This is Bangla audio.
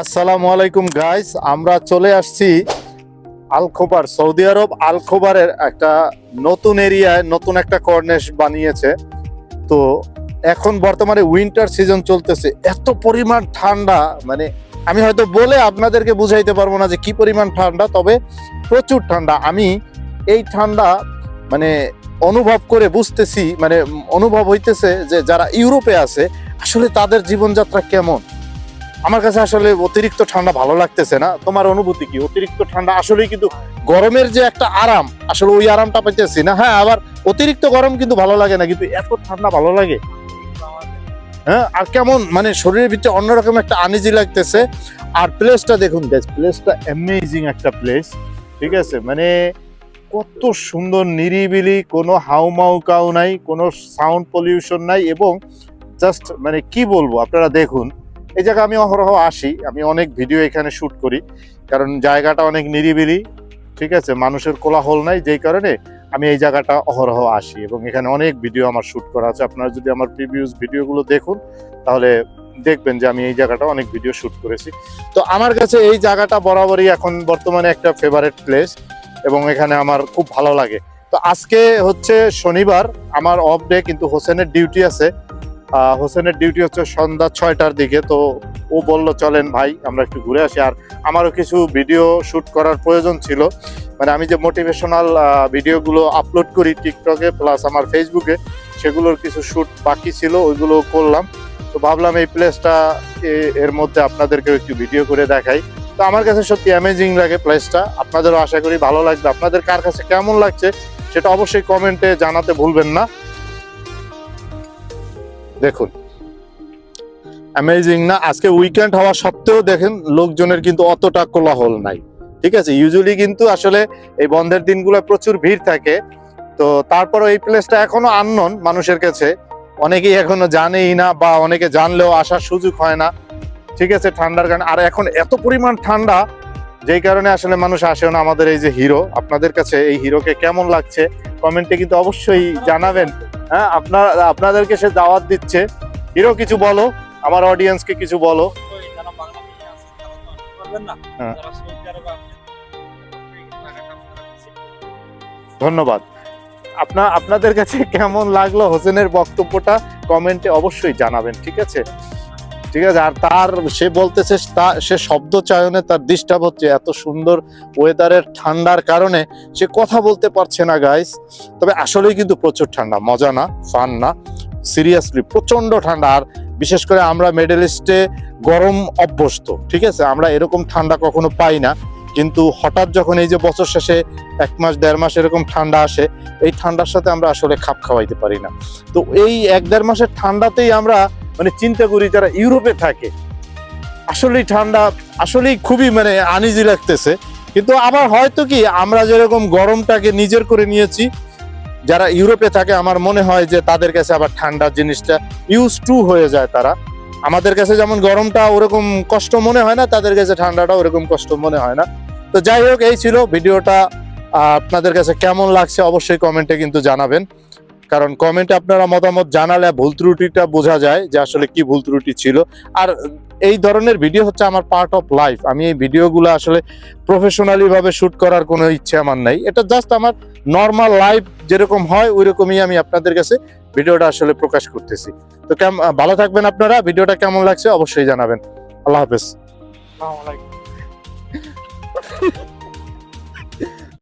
আসসালামু আলাইকুম গাইস, আমরা চলে আসছি আল খোবার, সৌদি আরব। আল খোবারের একটা নতুন এরিয়ায় নতুন একটা কর্নিশ বানিয়েছে। তো এখন বর্তমানে উইন্টার সিজন চলতেছে, এত পরিমাণ ঠান্ডা, মানে আমি হয়তো বলে আপনাদেরকে বুঝাইতে পারবো না যে কি পরিমাণ ঠান্ডা, তবে প্রচুর ঠান্ডা। আমি এই ঠান্ডা মানে অনুভব করে বুঝতেছি, মানে অনুভব হইতেছে যে যারা ইউরোপে আছে আসলে তাদের জীবনযাত্রা কেমন। আমার কাছে আসলে অতিরিক্ত ঠান্ডা ভালো লাগতেছে না। তোমার অনুভূতি কি? অতিরিক্ত ঠান্ডা আসলেই কিন্তু গরমের যে একটা আরাম, আসলে ওই আরামটা পাইতেছি না। হ্যাঁ, আবার অতিরিক্ত গরম কিন্তু ভালো লাগে না, কিন্তু এত ঠান্ডা ভালো লাগে। হ্যাঁ, আর কেমন মানে শরীরের ভিতরে অন্যরকম একটা আনইজি লাগতেছে। আর প্লেসটা দেখুন গাইস, প্লেসটা অ্যামেজিং একটা প্লেস। ঠিক আছে, মানে কত সুন্দর, নিরিবিলি, কোনো হাউমাউ কাউ নাই, কোনো সাউন্ড পলিউশন নাই, এবং জাস্ট মানে কি বলবো, আপনারা দেখুন। এই জায়গা আমি অহরহ আসি, আমি অনেক ভিডিও এখানে শুট করি, কারণ জায়গাটা অনেক নিরিবিলি। ঠিক আছে, মানুষের কোলাহল নাই, যেই কারণে আমি এই জায়গাটা অহরহ আসি, এবং এখানে অনেক ভিডিও আমার শুট করা আছে। আপনারা যদি আমার প্রিভিয়াস ভিডিওগুলো দেখুন তাহলে দেখবেন যে আমি এই জায়গাটা অনেক ভিডিও শুট করেছি। তো আমার কাছে এই জায়গাটা বরাবরই এখন বর্তমানে একটা ফেভারিট প্লেস, এবং এখানে আমার খুব ভালো লাগে। তো আজকে হচ্ছে শনিবার, আমার অফ ডে, কিন্তু হোসেনের ডিউটি আছে। হোসেনের ডিউটি হচ্ছে সন্ধ্যা 6টার দিকে। তো ও বললো চলেন ভাই আমরা একটু ঘুরে আসি। আর আমারও কিছু ভিডিও শুট করার প্রয়োজন ছিল, মানে আমি যে মোটিভেশনাল ভিডিওগুলো আপলোড করি টিকটকে প্লাস আমার ফেসবুকে, সেগুলোর কিছু শুট বাকি ছিল, ওইগুলো করলাম। তো ভাবলাম এই প্লেসটা এর মধ্যে আপনাদেরকেও একটু ভিডিও করে দেখাই। তো আমার কাছে সত্যি অ্যামেজিং লাগে প্লেসটা, আপনাদেরও আশা করি ভালো লাগবে। আপনাদের কার কাছে কেমন লাগছে সেটা অবশ্যই কমেন্টে জানাতে ভুলবেন না। দেখুন, অ্যামেজিং না? আজকে উইকেন্ড হওয়া সত্ত্বেও দেখেন লোকজনের কিন্তু অতটা কোলাহল নাই। ঠিক আছে, ইউজুয়ালি কিন্তু আসলে এই বন্ধের দিনগুলো প্রচুর ভিড় থাকে। তো তারপরও এই প্লেসটা এখনো আননোন মানুষের কাছে, অনেকেই এখনো জানেই না, বা অনেকে জানলেও আসার সুযোগ হয় না। ঠিক আছে, ঠান্ডার কারণে। আর এখন এত পরিমাণ ঠান্ডা, যেই কারণে আসলে মানুষ আসেও না। আমাদের এই যে হিরো, আপনাদের কাছে এই হিরোকে কেমন লাগছে কমেন্টে কিন্তু অবশ্যই জানাবেন। হ্যাঁ, আপনাদেরকে সে দাওয়াত দিচ্ছে। হিরো, কিছু বলো, আমার অডিয়েন্সকে কিছু বলো। হ্যাঁ, ধন্যবাদ। আপনাদের কাছে কেমন লাগলো হোসেনের বক্তব্যটা কমেন্টে অবশ্যই জানাবেন। ঠিক আছে, ঠিক আছে। আর তার সে বলতেছে সে শব্দ চয়নে তার ডিস্টার্ব হচ্ছে, এত সুন্দর ওয়েদারের ঠান্ডার কারণে সে কথা বলতে পারছে না গাইস। তবে আসলেই কিন্তু প্রচুর ঠান্ডা, মজা না, ফান না, সিরিয়াসলি প্রচন্ড ঠান্ডা। আর বিশেষ করে আমরা মিডল ইস্টে গরম অভ্যস্ত, ঠিক আছে, আমরা এরকম ঠান্ডা কখনো পাই না। কিন্তু হঠাৎ যখন এই যে বছর শেষে 1 মাস 1.5 মাস এরকম ঠান্ডা আসে, এই ঠান্ডার সাথে আমরা আসলে খাপ খাওয়াইতে পারি না। তো এই 1-1.5 মাসের ঠান্ডাতেই আমরা মানে চিন্তা করি যারা ইউরোপে থাকে, আসলেই ঠান্ডা আসলেই খুবই মানে আনইজি লাগতেছে। কিন্তু আবার হয়তো কি আমরা যেরকম গরমটাকে নিজের করে নিয়েছি, যারা ইউরোপে থাকে আমার মনে হয় যে তাদের কাছে আবার ঠান্ডার জিনিসটা ইউজ টু হয়ে যায়। তারা, আমাদের কাছে যেমন গরমটা ওরকম কষ্ট মনে হয় না, তাদের কাছে ঠান্ডাটা ওরকম কষ্ট মনে হয় না। তো যাই হোক, এই ছিল ভিডিওটা। আপনাদের কাছে কেমন লাগছে অবশ্যই কমেন্টে কিন্তু জানাবেন, কারণ কমেন্টে আপনারা মতামত জানালে ভুল ত্রুটিটা বোঝা যায় যে আসলে কি ভুল ত্রুটি ছিল। আর এই ধরনের ভিডিও হচ্ছে আমার পার্ট অফ লাইফ। আমি এই ভিডিওগুলো আসলে প্রফেশনালি ভাবে শুট করার কোনো ইচ্ছে আমার নাই, এটা জাস্ট আমার নর্মাল লাইফ যেরকম হয় ওই রকমই আমি আপনাদের কাছে ভিডিওটা আসলে প্রকাশ করতেছি। তো ভালো থাকবেন আপনারা, ভিডিওটা কেমন লাগছে অবশ্যই জানাবেন। আল্লাহ হাফেজ।